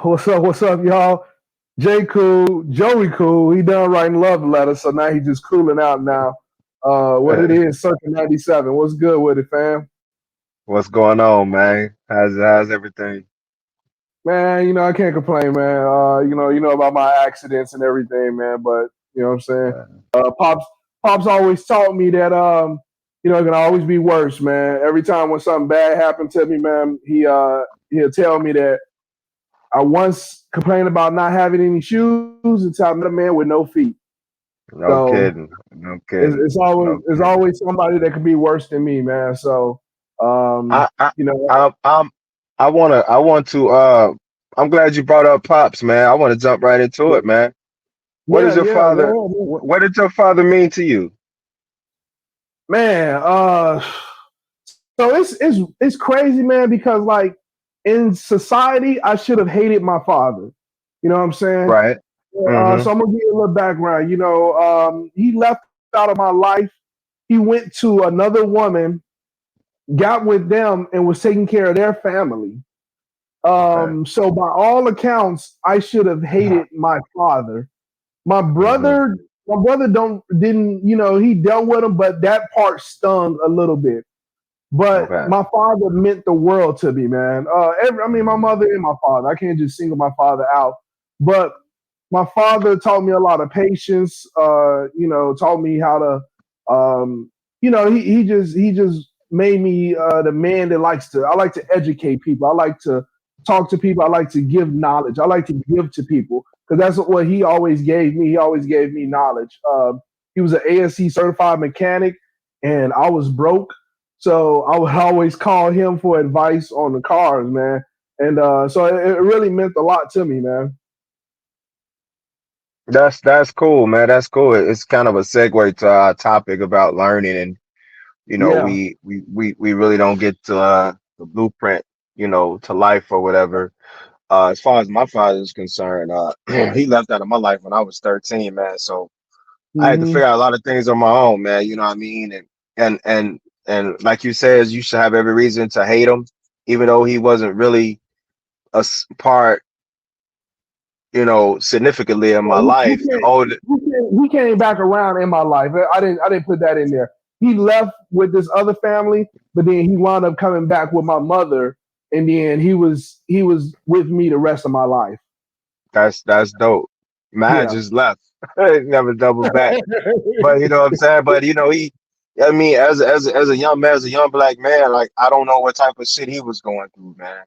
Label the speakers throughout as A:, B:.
A: What's up, y'all? Jay Cool, Joey Cool. He done writing love letters, so now he just cooling out now. What it is, Circa 97. What's good with it, fam?
B: What's going on, man? How's everything?
A: Man, I can't complain, man. You know about my accidents and everything, man. But you know what I'm saying.
B: Uh,
A: Pops always taught me that it can always be worse, man. Every time when something bad happened to me, man, he'll tell me that I once complained about not having any shoes until I met a man with no feet.
B: no
A: So
B: kidding, no
A: it's,
B: kidding,
A: it's always
B: no
A: it's
B: kidding.
A: always somebody that could be worse than me, man. So um,
B: I I
A: you know,
B: I'm I want to I'm glad you brought up pops, man. I want to jump right into it, man. What is
A: yeah,
B: your
A: yeah,
B: father?
A: go ahead,
B: What did your father mean to you?
A: man. So it's crazy, man, because like in society, I should have hated my father. You know what I'm saying?
B: Right.
A: So
B: Mm-hmm.
A: I'm gonna give you a little background. He left out of my life. He went to another woman, got with them, and was taking care of their family.
B: Okay.
A: So by all accounts, I should have hated my father. My
B: Mm-hmm.
A: brother, my brother didn't, he dealt with him, but that part stung a little bit. But
B: Okay.
A: my father meant the world to me, man. My
B: Mm-hmm.
A: mother and my father. I can't just single my father out. But my father taught me a lot of patience. Taught me how to, he just made me the man that likes to. I like to educate people. I like to talk to people. I like to give knowledge. I like to give to people because that's what he always gave me. He always gave me knowledge. He was an ASC certified mechanic, and I was broke. So I would always call him for advice on the cars, man. And so it really meant a lot to me, man.
B: That's cool, man. That's cool. It's kind of a segue to our topic about learning, and
A: Yeah.
B: we really don't get to the blueprint, to life or whatever. As far as my father is concerned, he left out of my life when I was 13, man. So I had to
A: Hmm.
B: figure out a lot of things on my own, man. You know what I mean? And and and like you said, you should have every reason to hate him, even though he wasn't really part, significantly in my
A: Well,
B: life. The older,
A: he came back around in my life. I didn't put that in there. He left with this other family, but then he wound up coming back with my mother, and then he was with me the rest of my life.
B: that's dope. Man
A: Yeah.
B: just left, never double back. But you know what I'm saying. But I mean, as a young man, as a young black man, like I don't know what type of shit he was going through, man.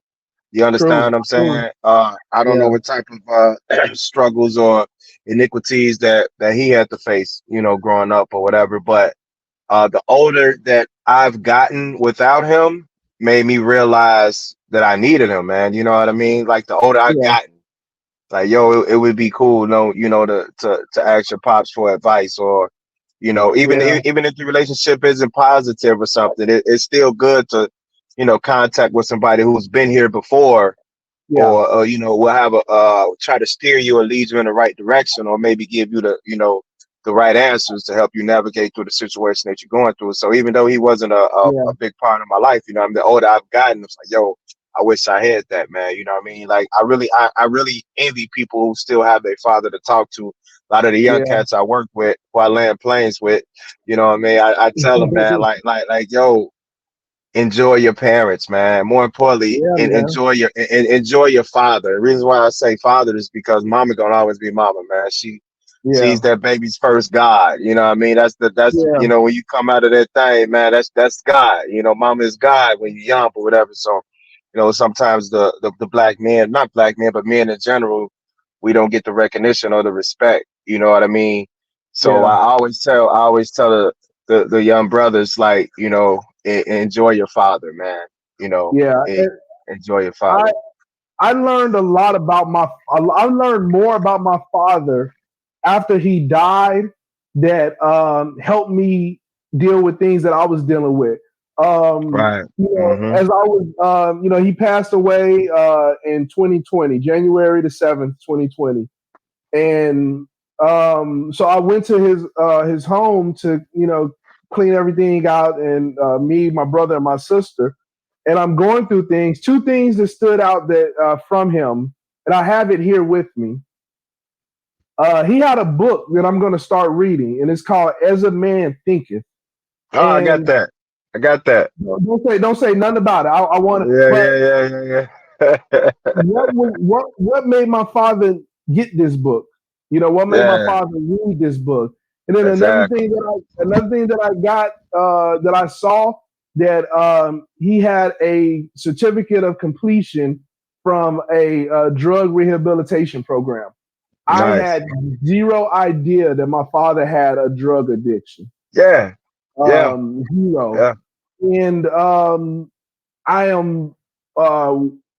B: You understand
A: True.
B: what I'm
A: True.
B: saying? I don't know
A: Yeah.
B: what type of struggles or iniquities that he had to face, growing up or whatever. But the older that I've gotten without him made me realize that I needed him, man. You know what I mean? Like the older I've
A: Yeah.
B: gotten, like yo, it would be cool, to ask your pops for advice, or even
A: Yeah.
B: even if the relationship isn't positive or something, it's still good to contact with somebody who's been here before,
A: Yeah.
B: or will have a try to steer you or lead you in the right direction, or maybe give you the right answers to help you navigate through the situation that you're going through. So even though he wasn't
A: Yeah.
B: a big part of my life, I'm the older I've gotten, it's like, yo, I wish I had that, man. You know what I mean? Like I really envy people who still have their father to talk to. A lot of the young
A: Yeah.
B: cats I work with, who I land planes with, you know what I mean? I tell them, man, like, yo, enjoy your parents, man. More importantly,
A: Yeah, man.
B: enjoy your father. The reason why I say father is because mama gonna always be mama, man. She's
A: Yeah.
B: that baby's first God. You know what I mean? That's
A: Yeah.
B: when you come out of that thing, man, that's God. Mama is God when you're young or whatever. So, sometimes the black men, not black men, but men in general, we don't get the recognition or the respect. You know what I mean? So
A: Yeah.
B: I always tell the young brothers, like, enjoy your father, man. You know,
A: Yeah.
B: en-
A: And
B: enjoy your
A: I
B: father.
A: I learned a lot about I learned more about my father after he died that helped me deal with things that I was dealing with.
B: Right.
A: As
B: Mm-hmm.
A: I was, he passed away in 2020, January the 7th, 2020, and so I went to his home to clean everything out, and me, my brother, and my sister, and I'm going through things. Two things that stood out that from him. and I have it here with me. He had a book that I'm going to start reading, and it's called "As a Man Thinketh."
B: Oh, I got
A: And
B: that. I got that.
A: don't say nothing about it. I want to,
B: Yeah,
A: but
B: yeah, yeah, yeah, yeah.
A: what made my father get this book? What made my
B: Yeah,
A: father read this book? And then
B: exactly.
A: another thing that I got that I saw that he had a certificate of completion from a drug rehabilitation program. I
B: Nice.
A: had zero idea that my father had a drug addiction.
B: Yeah, yeah,
A: Zero.
B: yeah.
A: And I am, uh,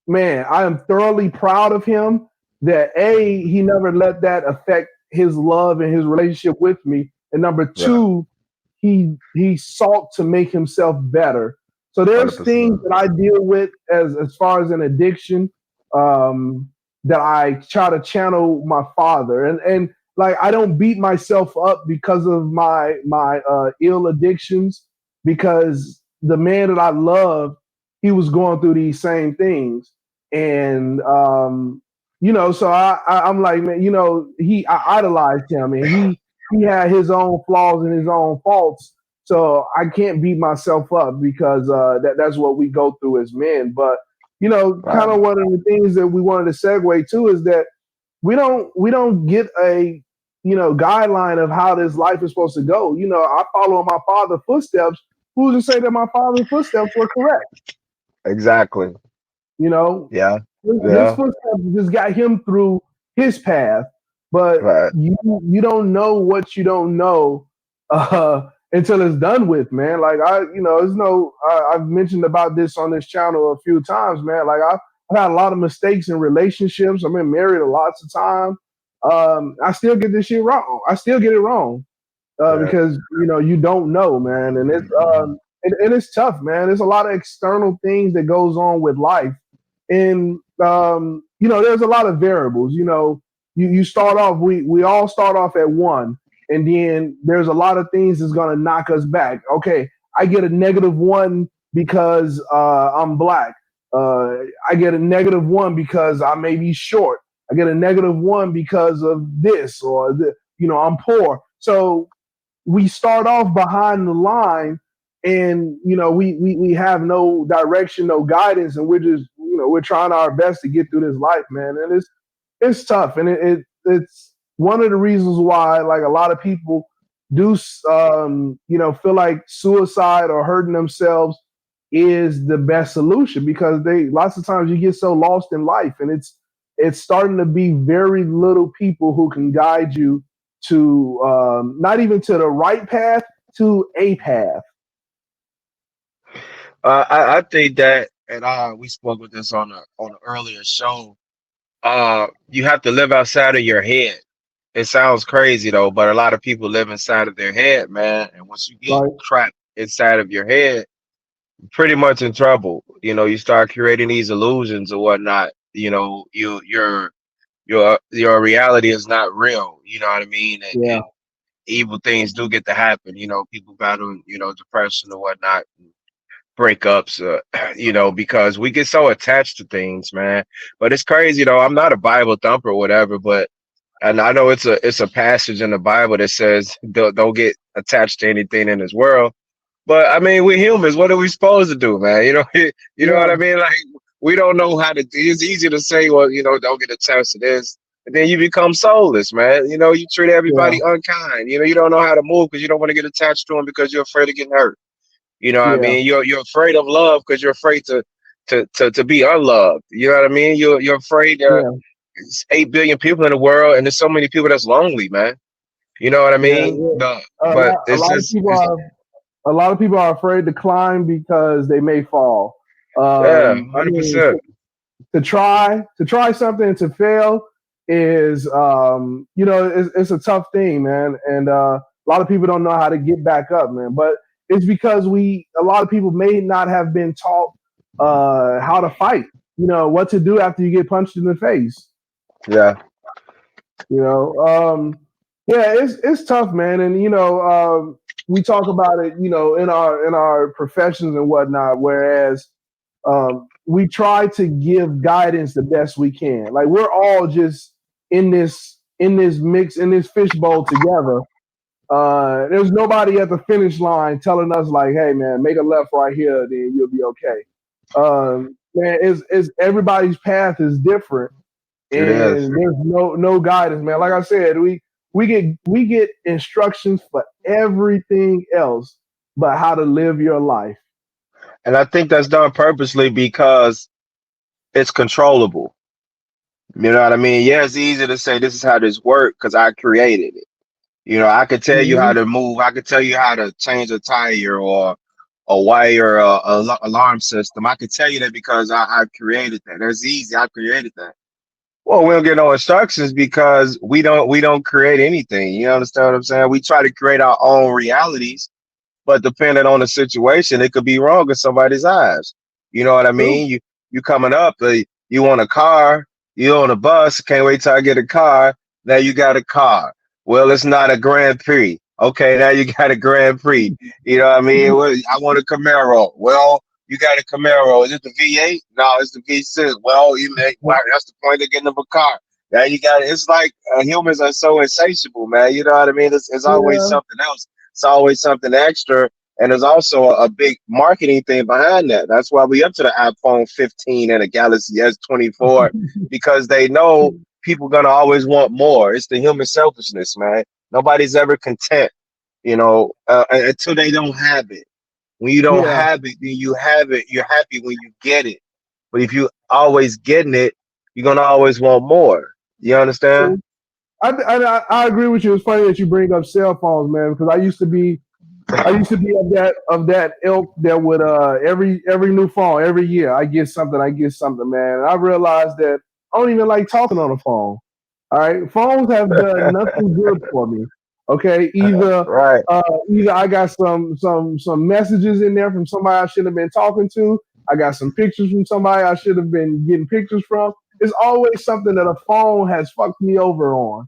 A: man, I am thoroughly proud of him that he never let that affect his love and his relationship with me. And number
B: Right.
A: two, he sought to make himself better. So there's
B: 100%.
A: things that I deal with as far as an addiction, um, that I try to channel my father, and like I don't beat myself up because of my ill addictions, because the man that I love, he was going through these same things. And so I'm like, man, I idolized him, and he had his own flaws and his own faults. So I can't beat myself up because that's what we go through as men. But kind
B: Right.
A: of one of the things that we wanted to segue to is that we don't get a guideline of how this life is supposed to go. I follow in my father's footsteps. Who's to say that my father's footsteps were correct?
B: Exactly.
A: You know,
B: Yeah.
A: his
B: Yeah.
A: footsteps just got him through his path, but
B: Right.
A: you don't know what you don't know until it's done with, man. Like there's no. I've mentioned about this on this channel a few times, man. Like I've had a lot of mistakes in relationships. I've been married a lots of time. I still get this shit wrong. I still get it wrong
B: Yeah.
A: because you don't know, man, and and it's tough, man. There's a lot of external things that goes on with life, and there's a lot of variables. You start off. We all start off at one, and then there's a lot of things that's gonna knock us back. Okay, I get a -1 because I'm black. I get a -1 because I may be short. I get a -1 because of this or I'm poor. So we start off behind the line, and we have no direction, no guidance, and we're just we're trying our best to get through this life, man. And it's tough, and it's one of the reasons why like a lot of people do feel like suicide or hurting themselves is the best solution, because they lots of times you get so lost in life, and it's starting to be very little people who can guide you to not even to the right path, to a path.
B: I think that, and we spoke with this on an earlier show. You have to live outside of your head. It sounds crazy though, but a lot of people live inside of their head, man. And once you get
A: Right?
B: trapped inside of your head, you're pretty much in trouble. You start creating these illusions or whatnot. Your reality is not real. You know what I mean? And
A: Yeah,
B: evil things do get to happen. People battling, depression or whatnot, breakups, because we get so attached to things, man. But it's crazy though. I'm not a Bible thumper or whatever, but and I know it's a passage in the Bible that says don't get attached to anything in this world. But I mean, we're humans. What are we supposed to do, man? You know what I
A: yeah,
B: mean? Like we don't know how to. It's easy to say, well, don't get attached to this, and then you become soulless, man. You treat
A: yeah,
B: everybody unkind. You don't know how to move because you don't want to get attached to them because you're afraid of getting hurt. You know what I
A: yeah,
B: mean? You're afraid of love because you're afraid to be unloved. You know what I mean? You're afraid that
A: yeah,
B: it's 8 billion people in the world and there's so many people that's lonely, man. You know what I
A: yeah,
B: mean?
A: yeah. A
B: But
A: lot, a
B: it's
A: lot of
B: just
A: people
B: it's
A: are a lot of people are afraid to climb because they may fall.
B: yeah,
A: I
B: hundred
A: mean,
B: percent.
A: to try something and to fail is it's a tough thing, man. And a lot of people don't know how to get back up, man. But it's because a lot of people may not have been taught how to fight, what to do after you get punched in the face.
B: Yeah.
A: you know yeah, it's tough, man. And we talk about it in our professions and whatnot, whereas we try to give guidance the best we can. Like we're all just in this mix in this fishbowl together. There's nobody at the finish line telling us like, "Hey, man, make a left right here, then you'll be okay." Man, is everybody's path is different,
B: It is.
A: and there's no guidance, man. Like I said, we get instructions for everything else, but how to live your life.
B: And I think that's done purposely because it's controllable. You know what I mean? Yeah, it's easy to say this is how this works because I created it. You know, I could tell you how
A: Hmm.
B: to move. I could tell you how to change a tire or a wire, alarm system. I could tell you that because I created that. That's easy. I created that. Well, we don't get no instructions because we don't create anything. You understand what I'm saying? We try to create our own realities, but depending on the situation, it could be wrong in somebody's eyes. You know what I
A: True.
B: mean? You coming up, you want a car, you on a bus, can't wait till I get a car. Now you got a car. Well, it's not a Grand Prix. Okay, now you got a Grand Prix. You know what I mean? Well, I want a Camaro. Well, you got a Camaro. Is it the V8? No, it's the V6. Well, well, that's the point of getting them a car. Now you got it. It's like humans are so insatiable, man. You know what I mean? It's always
A: Yeah,
B: something else. It's always something extra. And there's also a big marketing thing behind that. That's why we up to the iPhone 15 and a Galaxy S24 because they know people gonna always want more. It's the human selfishness, man. Nobody's ever content, until they don't have it. When you don't
A: yeah.
B: have it, then you have it. You're happy when you get it. But if you always getting it, you're gonna always want more. You understand?
A: True. I agree with you. It's funny that you bring up cell phones, man, because I used to be of that ilk that would every new phone every year I get something, man. And I realized that I don't even like talking on the phone. All right, phones have done nothing good for me. Okay,
B: Right.
A: either I got some messages in there from somebody I should have been talking to. I got some pictures from somebody I should have been getting pictures from. It's always something that a phone has fucked me over on.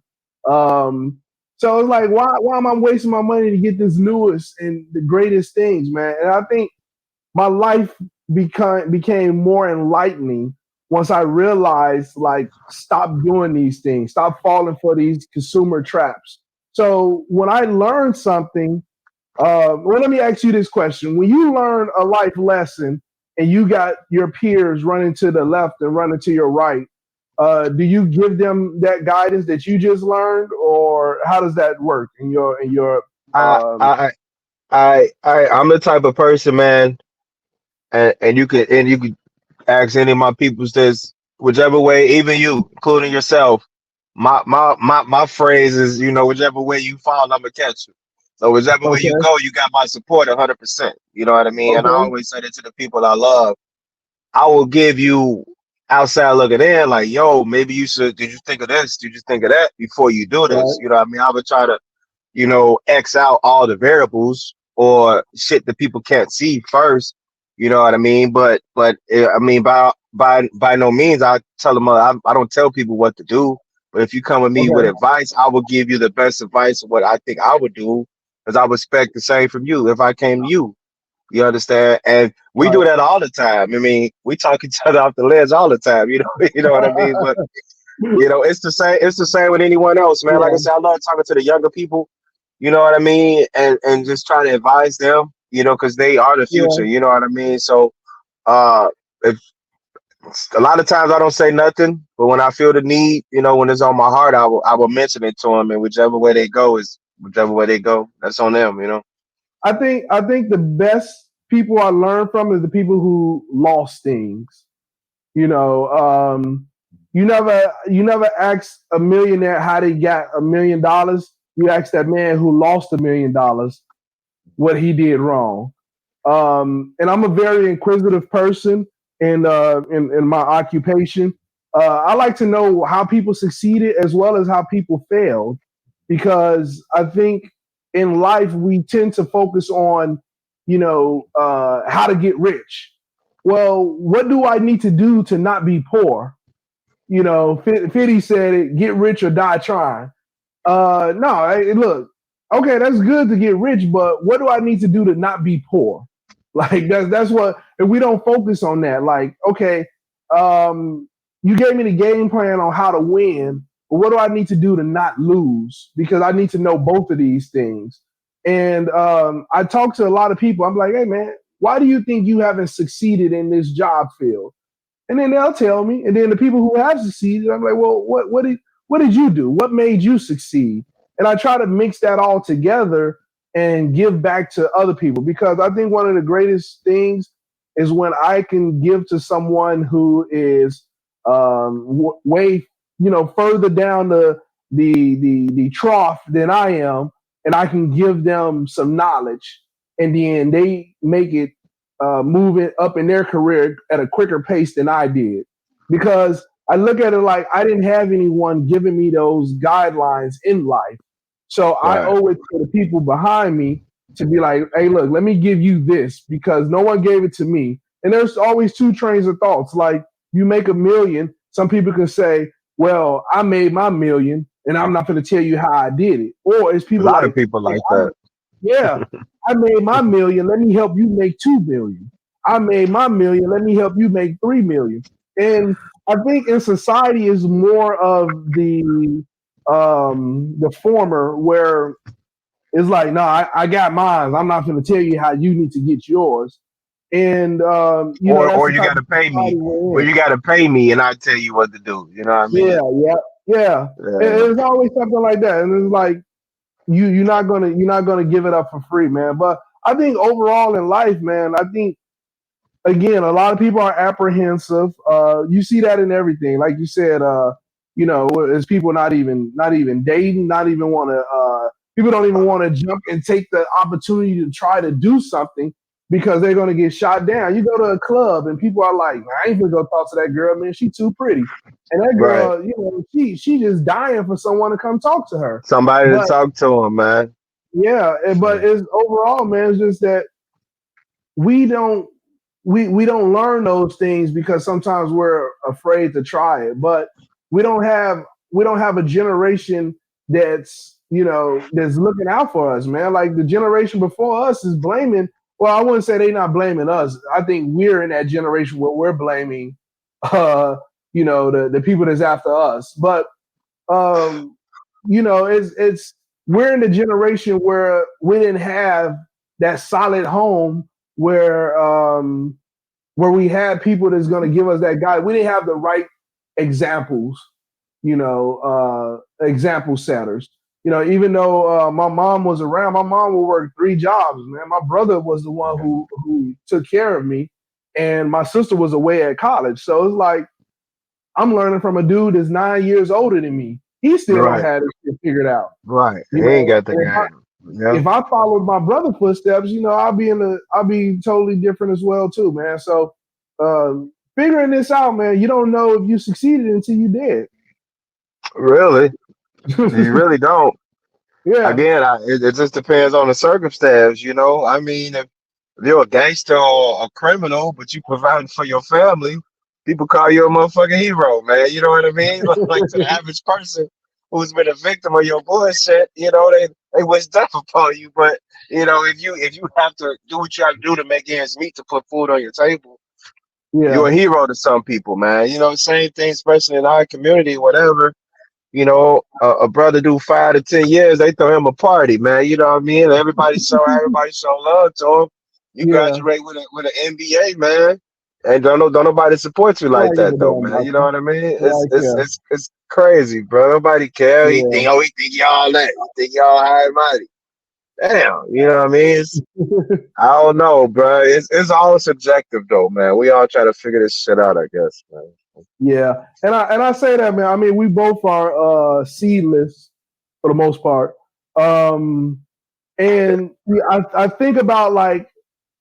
A: Um, so it's like, why am I wasting my money to get this newest and the greatest things, man? And I think my life became more enlightening once I realized, like, stop doing these things, stop falling for these consumer traps. So when I learned something, well, let me ask you this question: when you learn a life lesson and you got your peers running to the left and running to your right, do you give them that guidance that you just learned, or how does that work in your?
B: I
A: Um,
B: I I'm the type of person, man, and you could ask any of my peoples this, whichever way, even you, including yourself. My phrase is, whichever way you fall, I'm gonna catch you. So whichever way you
A: okay,
B: go, you got my support 100%. You know what I mean? And I
A: okay,
B: always say that to the people I love. I will give you outside looking in, like, yo, maybe you should. Did you think of this? Did you think of that before you do this?
A: right,
B: You know what I mean? I would try to X out all the variables or shit that people can't see first. You know what I mean? But I mean, by no means I tell them I don't tell people what to do. But if you come with me with
A: okay,
B: advice, I will give you the best advice of what I think I would do, because I would expect the same from you if I came to you. You understand? And we do
A: right.
B: that all the time. I mean, we talk each other off the ledge all the time. You know what I mean? But it's the same. It's the same with anyone else, man. Like I
A: Yeah,
B: said, I love talking to the younger people. You know what I mean, and just try to advise them. Because they are the
A: yeah.
B: future. You know what I mean. So, if a lot of times I don't say nothing, but when I feel the need, when it's on my heart, I will mention it to them, and whichever way they go. That's on them.
A: I think the best people I learn from is the people who lost things. You know, you never ask a millionaire how they got $1 million. You ask that man who lost $1 million what he did wrong. And I'm a very inquisitive person in my occupation. I like to know how people succeeded as well as how people failed, because I think in life we tend to focus on, how to get rich. Well, what do I need to do to not be poor? Fitty said it: "Get rich or die trying." No, look, okay, that's good to get rich, but what do I need to do to not be poor? Like that's what, if we don't focus on that, like, okay, you gave me the game plan on how to win, but what do I need to do to not lose? Because I need to know both of these things. And I talk to a lot of people. I'm like, hey man, why do you think you haven't succeeded in this job field? And then they'll tell me. And then the people who have succeeded, I'm like, well, what did you do? What made you succeed? And I try to mix that all together and give back to other people, because I think one of the greatest things is when I can give to someone who is way, further down the trough than I am, and I can give them some knowledge, and then they make it moving up in their career at a quicker pace than I did. Because I look at it like I didn't have anyone giving me those guidelines in life. So I
B: Right.
A: owe it to the people behind me to be like, hey, look, let me give you this, because no one gave it to me. And there's always two trains of thoughts. Like, you make a million, some people can say, well, I made my million and I'm not going to tell you how I did it. Or it's
B: A
A: people
B: lot of
A: like,
B: people
A: hey,
B: like that.
A: yeah, I made my million. Let me help you make 2 million. I made my million. Let me help you make 3 million. And I think in society is more of the former, where it's like, no, I got mine. I'm not going to tell you how you need to get yours. And that's
B: Or
A: the
B: you
A: type
B: got
A: of
B: to pay
A: society
B: me.
A: we're
B: Or
A: in.
B: you got to pay me, and I tell you what to do. You know what I
A: Yeah,
B: mean?
A: yeah, yeah.
B: Yeah.
A: It's always something like that, and it's like you're not gonna give it up for free, man. But I think overall in life, man, I think again, a lot of people are apprehensive. You see that in everything, like you said. As people not even dating, not even want to. People don't even want to jump and take the opportunity to try to do something because they're going to get shot down. You go to a club and people are like, "I ain't gonna go talk to that girl, man. She's too pretty." And that
B: Right.
A: girl, she just dying for someone to come talk to her.
B: Somebody to
A: But
B: talk to him, man.
A: yeah, but
B: So,
A: it's overall, man, it's just that we don't we don't learn those things because sometimes we're afraid to try it. But we don't have we don't have a generation that's looking out for us, man. Like the generation before us is blaming. Well, I wouldn't say they're not blaming us. I think we're in that generation where we're blaming the people that's after us. But um, it's we're in the generation where we didn't have that solid home where we had people that's going to give us that guide. We didn't have the right examples, example setters. Even though my mom was around, my mom would work 3 jobs. Man, my brother was the one who took care of me, and my sister was away at college. So it's like I'm learning from a dude that's 9 years older than me. He still don't
B: right.
A: have this shit figured out.
B: Right. He
A: You
B: ain't
A: know,
B: got the
A: and
B: game. Yeah.
A: if I followed my brother's footsteps, I'll be totally different as well too, man. So figuring this out, man, you don't know if you succeeded until you did.
B: Really? You really don't.
A: Yeah,
B: Again, it just depends on the circumstance, you know. I mean, if you're a gangster or a criminal, but you providing for your family, people call you a motherfucking hero, man. You know what I mean? Like to the average person who's been a victim of your bullshit, they wish death upon you. But if you have to do what you have to do to make ends meet to put food on your table, you're
A: yeah,
B: a hero to some people, man. Same thing, especially in our community, whatever. A brother do 5 to 10 years, they throw him a party, man. You know what I mean? Everybody show love to him. You
A: yeah.
B: graduate with an MBA, man, and don't nobody support you
A: I
B: like
A: like give
B: that
A: a
B: though,
A: damn
B: man.
A: about
B: You know
A: you.
B: what I mean? It's
A: Right
B: it's
A: there.
B: it's it's crazy, bro. Nobody care.
A: Yeah.
B: He think y'all that. He think y'all high and mighty. Damn, you know what I mean? I don't know, bro. It's all subjective though, man. We all try to figure this shit out, I guess, man.
A: Yeah. And I say that, man. I mean, we both are seedless for the most part. Um And yeah, I think about like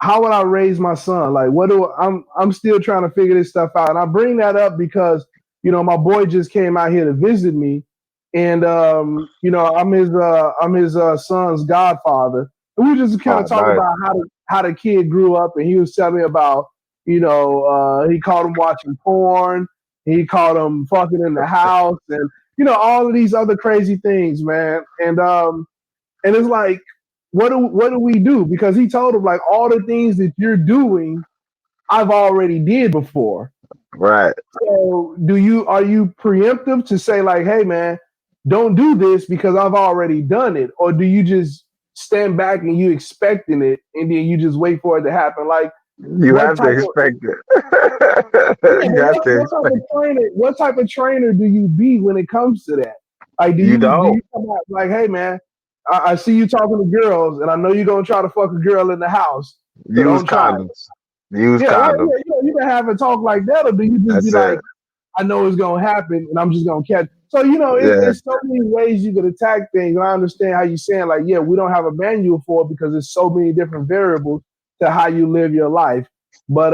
A: how would I raise my son? Like what do I'm still trying to figure this stuff out. And I bring that up because, my boy just came out here to visit me. And I'm his son's godfather. And we just kind
B: Oh,
A: of talk
B: nice.
A: about how the kid grew up, and he was telling me about, he caught him watching porn, he caught him fucking in the house, and all of these other crazy things, man. And it's like what do we do? Because he told him like all the things that you're doing, I've already did before.
B: Right.
A: So are you preemptive to say like, hey man, don't do this because I've already done it, or do you just stand back and you expecting it and then you just wait for it to happen? Like
B: You
A: what
B: have to
A: type of
B: expect it.
A: yeah,
B: You
A: but
B: have to expect.
A: what type of trainer do you be when it comes to that? Like
B: You
A: do
B: don't
A: you come out like, hey man, I see you talking to girls and I know you're gonna try to fuck a girl in the house, so
B: use
A: don't try it.
B: condoms. Use
A: Yeah, yeah,
B: condoms.
A: yeah, yeah. You can have a talk like that, or do you just be
B: That's
A: like,
B: it.
A: I know it's gonna happen, and I'm just gonna catch. So
B: Yeah.
A: it's so many ways you could attack things. And I understand how you're saying, like, yeah, we don't have a manual for it because there's so many different variables to how you live your life. But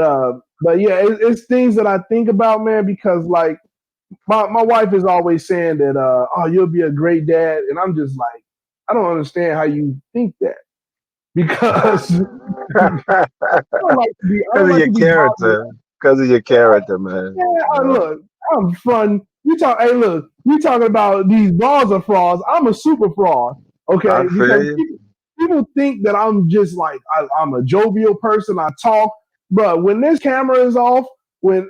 A: yeah, it's things that I think about, man, because like my wife is always saying that, oh, you'll be a great dad, and I'm just like, I don't understand how you think that because I
B: Because
A: don't
B: of
A: like
B: your
A: to be bothered.
B: character. Because of your character, man.
A: Yeah,
B: You know.
A: look, I'm fun. Hey, look, you talking about these balls are frauds. I'm a super fraud,
B: I
A: okay?
B: feel
A: Because
B: you.
A: people think that I'm just like I'm a jovial person. I talk, but when this camera is off, when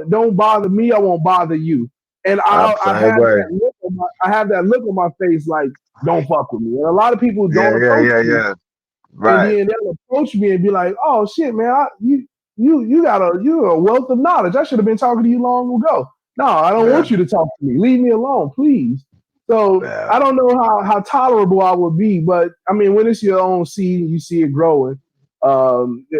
A: don't bother me. I won't bother you. And
B: I'm
A: I
B: same
A: have
B: way.
A: I have that look on my face, like don't fuck with me. And a lot of people
B: Yeah,
A: don't
B: yeah,
A: approach
B: yeah,
A: me,
B: yeah.
A: and
B: Right.
A: then they'll approach me and be like, "Oh shit, man, you're a wealth of knowledge. I should have been talking to you long ago. No, I don't
B: Yeah.
A: want you to talk to me. Leave me alone, please." So
B: Yeah.
A: I don't know how tolerable I would be, but I mean, when it's your own seed and you see it growing,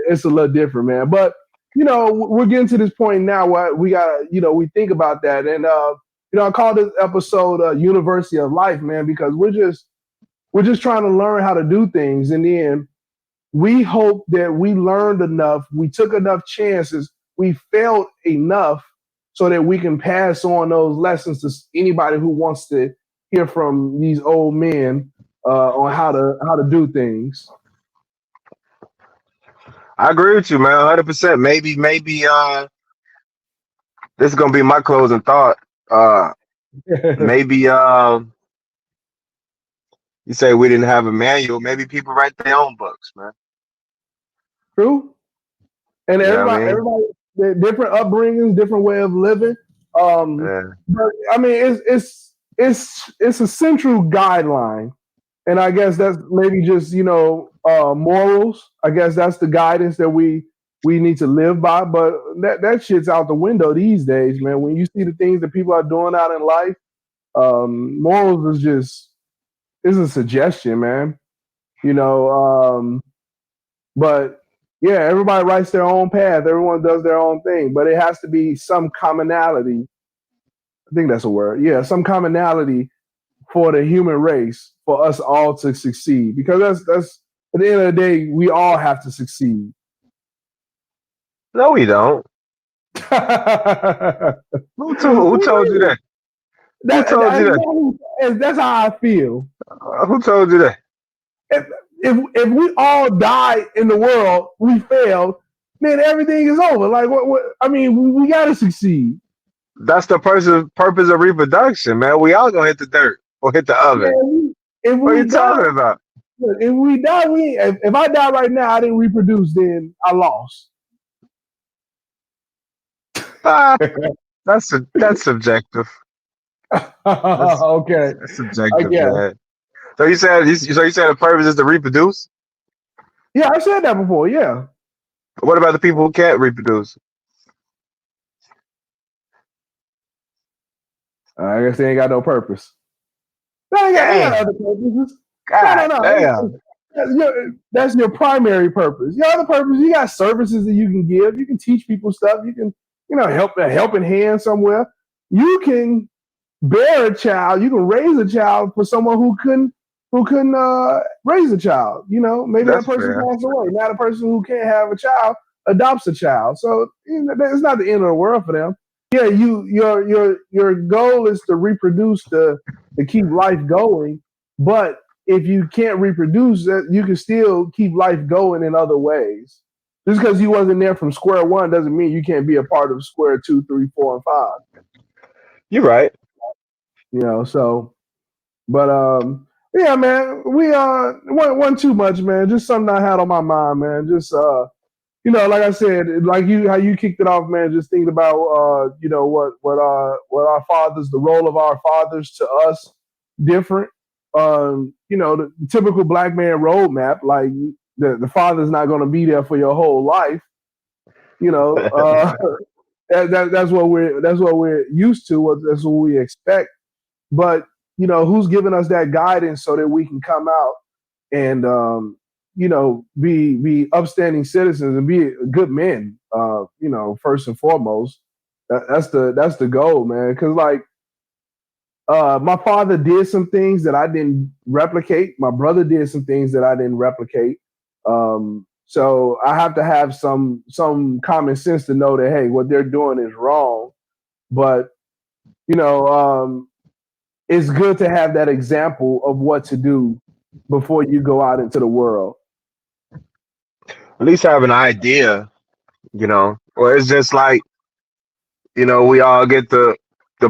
A: it's a little different, man. But we're getting to this point now where we got we think about that, and I call this episode "University of Life," man, because we're just trying to learn how to do things, and then we hope that we learned enough, we took enough chances, we failed enough so that we can pass on those lessons to anybody who wants to hear from these old men on how to do things.
B: I agree with you, man. 100%. Maybe this is gonna be my closing thought. Uh maybe you say we didn't have a manual, maybe people write their own books, man.
A: True. And
B: You know what I mean?
A: everybody, different upbringings, different way of living.
B: Yeah.
A: But I mean, it's a central guideline, and I guess that's maybe just morals. I guess that's the guidance that we need to live by. But that shit's out the window these days, man. When you see the things that people are doing out in life, morals is a suggestion, man. You know, but yeah, everybody writes their own path. Everyone does their own thing, but it has to be some commonality. I think that's a word. Yeah, some commonality for the human race for us all to succeed. Because that's at the end of the day, we all have to succeed.
B: No, we don't.
A: that,
B: Who told you that? Who told you that?
A: that's how I feel.
B: Who told you that?
A: If, if we all die in the world, we failed, then everything is over. Like what I mean, we gotta succeed.
B: That's the purpose of reproduction, man. We all gonna hit the dirt or hit the
A: Yeah,
B: oven.
A: if
B: What are you
A: we die,
B: talking about?
A: if we die, if I die right now, I didn't reproduce, then I lost.
B: Ah, that's subjective. That's,
A: Okay,
B: that's
A: I
B: subjective,
A: guess.
B: man. So you said the purpose is to reproduce?
A: Yeah, I said that before. Yeah,
B: What about the people who can't reproduce?
A: I guess they ain't got no purpose. They got
B: Damn.
A: other purposes. No, no,
B: God
A: no.
B: damn.
A: That's your primary purpose. Your other purpose, you got services that you can give. You can teach people stuff. You can, help a helping hand somewhere. You can bear a child. You can raise a child for someone who couldn't raise a child. Maybe that
B: That's
A: person
B: fair.
A: passed away. Now the person who can't have a child adopts a child. So it's not the end of the world for them. Yeah, your goal is to reproduce to keep life going, but if you can't reproduce, you can still keep life going in other ways. Just because you wasn't there from square one doesn't mean you can't be a part of square two, three, four, and five.
B: You're right.
A: So, but Yeah, man. We one too much, man. Just something I had on my mind, man. Just like I said, like you how you kicked it off, man. Just thinking about what our fathers, the role of our fathers to us, different. The typical black man roadmap, like the father's not going to be there for your whole life. You know, that's what we're used to. That's what we expect. But who's giving us that guidance so that we can come out and be upstanding citizens and be good men. First and foremost, that's the goal, man. Because my father did some things that I didn't replicate. My brother did some things that I didn't replicate. So I have to have some common sense to know that, hey, what they're doing is wrong. But you know, it's good to have that example of what to do before you go out into the world.
B: At least have an idea, or it's just like, we all get the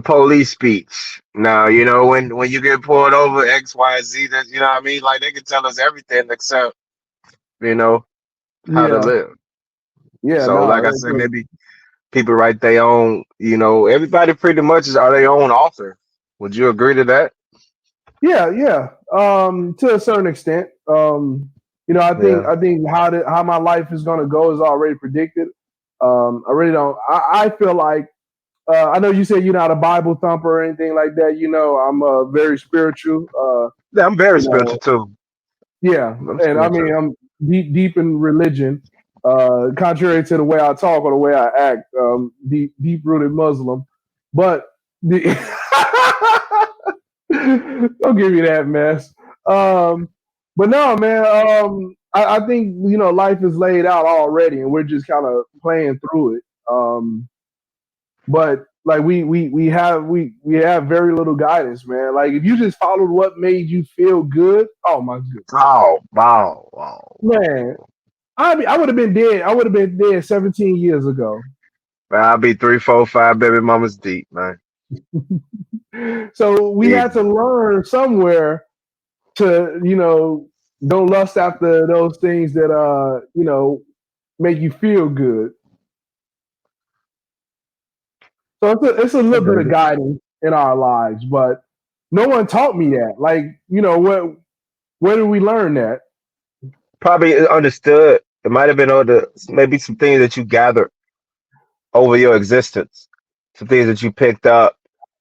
B: police speech. Now, when you get pulled over, X, Y, Z, that what I mean? Like they can tell us everything except, you know, how to
A: Yeah,
B: live.
A: yeah,
B: So like I
A: no,
B: said, maybe people write their own, everybody pretty much are their own author. Would you agree to that?
A: yeah, yeah. To a certain extent,
B: Yeah.
A: I think how my life is going to go is already predicted. I really don't. I feel like I know you said you're not a Bible thumper or anything like that. I'm very spiritual.
B: Yeah, I'm very
A: You
B: spiritual
A: know,
B: too.
A: yeah,
B: I'm
A: and I mean
B: spiritual.
A: I'm deep in religion. Contrary to the way I talk or the way I act, deep rooted Muslim. But the don't give me that mess. But no, man. I think life is laid out already, and we're just kind of playing through it. But like we have very little guidance, man. Like if you just followed what made you feel good, oh my goodness,
B: Oh, wow, wow, wow.
A: man. I would have been dead. I would have been dead 17 years ago.
B: Man, I'll be three, four, five baby mamas deep, man.
A: So we
B: Deep.
A: had to learn somewhere to don't lust after those things that make you feel good. So it's a
B: I
A: little bit
B: dig
A: of
B: it.
A: guidance in our lives, but no one taught me that. Like where did we learn that?
B: Probably understood. It might have been maybe some things that you gathered over your existence, some things that you picked up,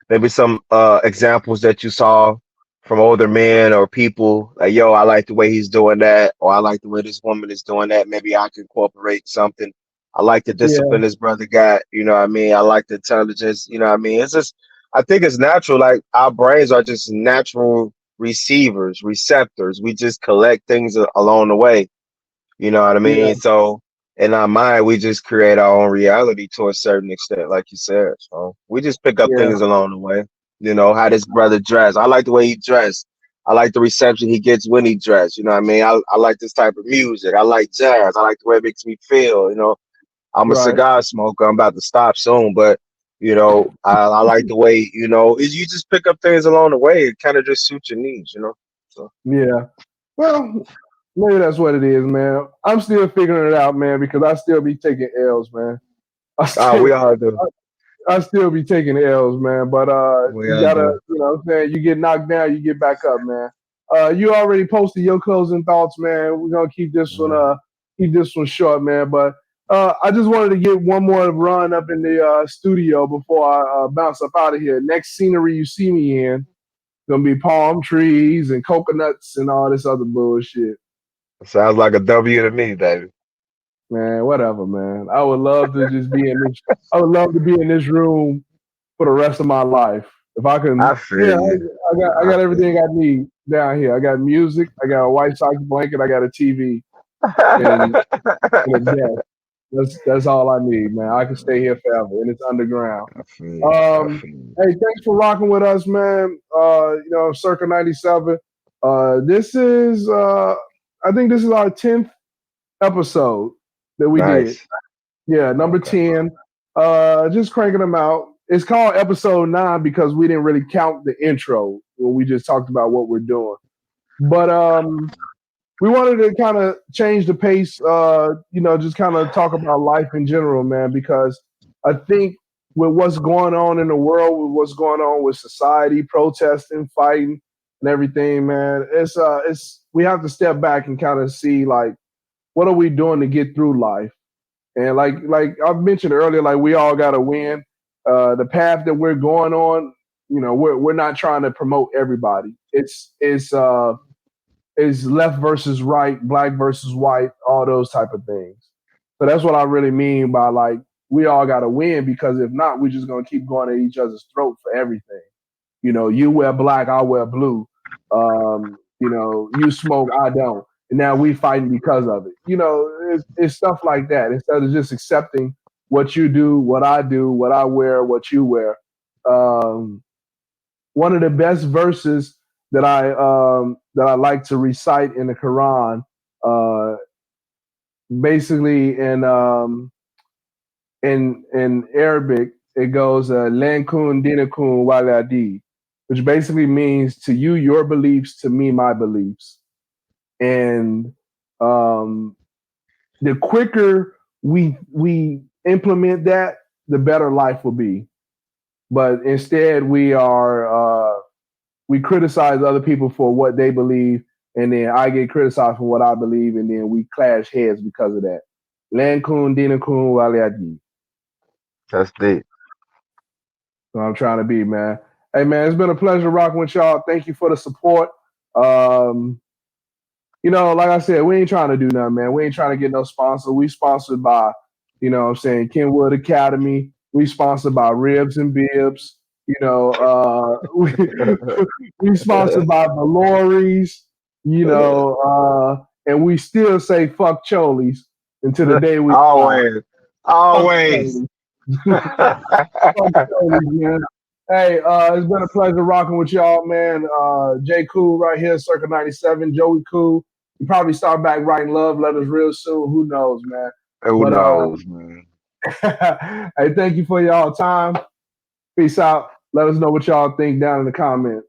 B: maybe some examples that you saw from older men or people like, yo, I like the way he's doing that, or I like the way this woman is doing that. Maybe I can incorporate something. I like the
A: Yeah,
B: discipline this brother got, what I mean? I like the intelligence, what I mean? It's just, I think it's natural. Like our brains are just natural receivers, receptors. We just collect things along the way. You know what I
A: yeah,
B: mean? So in our mind, we just create our own reality to a certain extent, like you said. So we just pick up
A: yeah,
B: things along the way. How this brother dressed. I like the way he dressed. I like the reception he gets when he dressed. You know what I mean? I like this type of music. I like jazz. I like the way it makes me feel. I'm a
A: right.
B: cigar smoker. I'm about to stop soon, but I like the way, is you just pick up things along the way. It kind of just suits your needs. So
A: Yeah. Well, maybe that's what it is, man. I'm still figuring it out, man, because I still be taking L's, man. I still
B: we all do.
A: I still be taking L's, man. But
B: We
A: you
B: all
A: gotta,
B: do.
A: what I'm saying, you get knocked down, you get back up, man. You already posted your closing thoughts, man. We're gonna keep this one short, man. But I just wanted to get one more run up in the studio before I bounce up out of here. Next scenery you see me in gonna be palm trees and coconuts and all this other bullshit.
B: Sounds like a W to me, baby.
A: Man, whatever, man. I would love to just be in this. I would love to be in this room for the rest of my life. If I
B: I
A: can, yeah,
B: feel you.
A: I
B: I
A: got
B: feel
A: everything
B: you.
A: I need down here. I got music. I got a White Sox blanket. I got a TV and, and a desk. That's all I need, man. I can stay here forever, and it's underground.
B: I feel you. I
A: Um,
B: feel you.
A: hey, thanks for rocking with us, man. Circa 97. This is I think this is our 10th episode that we did.
B: Nice.
A: Yeah, number
B: Okay.
A: 10. Just cranking them out. It's called episode 9 because we didn't really count the intro when we just talked about what we're doing. But we wanted to kind of change the pace, just kind of talk about life in general, man, because I think with what's going on in the world, with what's going on with society, protesting, fighting, and everything, man, it's we have to step back and kind of see like what are we doing to get through life, and like I mentioned earlier, like we all got to win. The path that we're going on, we're not trying to promote everybody. It's left versus right, black versus white, all those type of things. So that's what I really mean by like we all got to win, because if not, we're just gonna keep going at each other's throat for everything. You wear black, I wear blue. You smoke, I don't, and now we fighting because of it. It's stuff like that. Instead of just accepting what you do, what I wear, what you wear. Um, One of the best verses that I like to recite in the Quran, uh, basically in Arabic, it goes "Lankun dinakun waladi," which basically means to you your beliefs, to me my beliefs, and um, the quicker we implement that, the better life will be. But instead, we criticize other people for what they believe, and then I get criticized for what I believe, and then we clash heads because of that. Lankun dinakun waliadi.
B: That's deep.
A: So I'm trying to be, man. Hey, man, it's been a pleasure rocking with y'all. Thank you for the support. Um, like I said, we ain't trying to do nothing, man. We ain't trying to get no sponsor. We sponsored by, I'm saying, Kenwood Academy. We sponsored by Ribs and Bibs. We sponsored by Valori's, and we still say fuck Choli's until the day we die.
B: Always.
A: Fuck
B: Always.
A: Choli's. Fuck Choli's, man. Hey, it's been a pleasure rocking with y'all, man. J. Cool right here, Circa 97. Joey Cool. You probably start back writing love letters real soon. Who knows, man?
B: Who
A: But
B: knows, man?
A: hey, thank you for y'all time. Peace out. Let us know what y'all think down in the comments.